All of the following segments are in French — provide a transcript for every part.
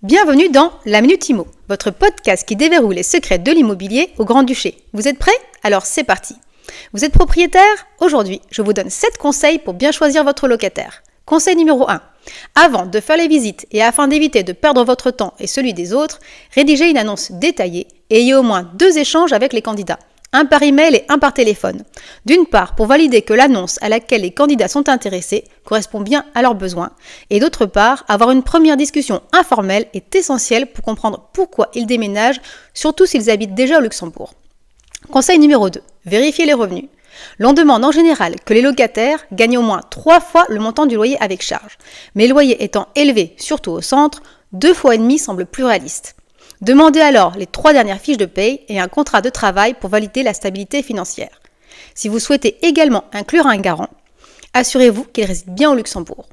Bienvenue dans La Minute Immo, votre podcast qui déverrouille les secrets de l'immobilier au Grand-Duché. Vous êtes prêts? Alors c'est parti. Vous êtes propriétaire? Aujourd'hui, je vous donne 7 conseils pour bien choisir votre locataire. Conseil numéro 1. Avant de faire les visites et afin d'éviter de perdre votre temps et celui des autres, rédigez une annonce détaillée et ayez au moins 2 échanges avec les candidats. Un par email et un par téléphone. D'une part, pour valider que l'annonce à laquelle les candidats sont intéressés correspond bien à leurs besoins. Et d'autre part, avoir une première discussion informelle est essentiel pour comprendre pourquoi ils déménagent, surtout s'ils habitent déjà au Luxembourg. Conseil numéro 2. Vérifiez les revenus. L'on demande en général que les locataires gagnent au moins 3 fois le montant du loyer avec charge. Mais le loyer étant élevé, surtout au centre, 2,5 fois semble plus réaliste. Demandez alors les 3 dernières fiches de paye et un contrat de travail pour valider la stabilité financière. Si vous souhaitez également inclure un garant, assurez-vous qu'il réside bien au Luxembourg.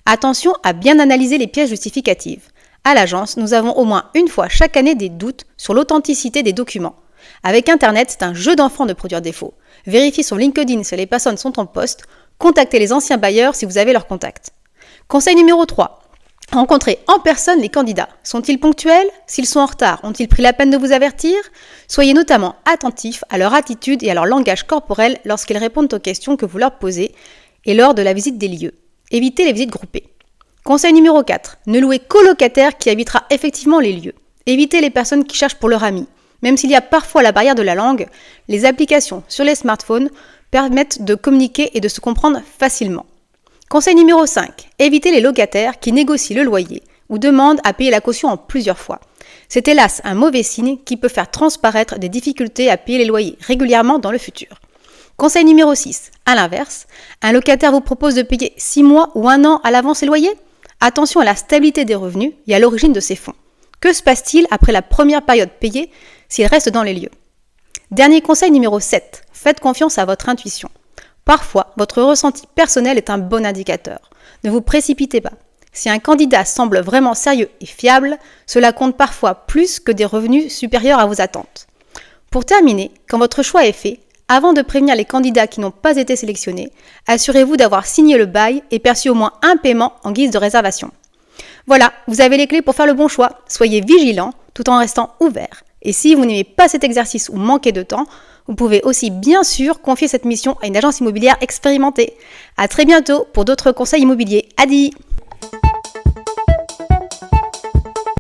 Attention à bien analyser les pièces justificatives. À l'agence, nous avons au moins une fois chaque année des doutes sur l'authenticité des documents. Avec Internet, c'est un jeu d'enfant de produire des faux. Vérifiez sur LinkedIn si les personnes sont en poste. Contactez les anciens bailleurs si vous avez leur contact. Conseil numéro 3. Rencontrez en personne les candidats. Sont-ils ponctuels? S'ils sont en retard, ont-ils pris la peine de vous avertir? Soyez notamment attentifs à leur attitude et à leur langage corporel lorsqu'ils répondent aux questions que vous leur posez et lors de la visite des lieux. Évitez les visites groupées. Conseil numéro 4. Ne louez qu'au locataire qui habitera effectivement les lieux. Évitez les personnes qui cherchent pour leur ami. Même s'il y a parfois la barrière de la langue, les applications sur les smartphones permettent de communiquer et de se comprendre facilement. Conseil numéro 5. Évitez les locataires qui négocient le loyer ou demandent à payer la caution en plusieurs fois. C'est hélas un mauvais signe qui peut faire transparaître des difficultés à payer les loyers régulièrement dans le futur. Conseil numéro 6. À l'inverse, un locataire vous propose de payer 6 mois ou 1 an à l'avance ses loyers? Attention à la stabilité des revenus et à l'origine de ces fonds. Que se passe-t-il après la première période payée s'il reste dans les lieux? Dernier conseil numéro 7. Faites confiance à votre intuition. Parfois, votre ressenti personnel est un bon indicateur. Ne vous précipitez pas. Si un candidat semble vraiment sérieux et fiable, cela compte parfois plus que des revenus supérieurs à vos attentes. Pour terminer, quand votre choix est fait, avant de prévenir les candidats qui n'ont pas été sélectionnés, assurez-vous d'avoir signé le bail et perçu au moins un paiement en guise de réservation. Voilà, vous avez les clés pour faire le bon choix. Soyez vigilants tout en restant ouverts. Et si vous n'aimez pas cet exercice ou manquez de temps, vous pouvez aussi bien sûr confier cette mission à une agence immobilière expérimentée. À très bientôt pour d'autres conseils immobiliers. Adi!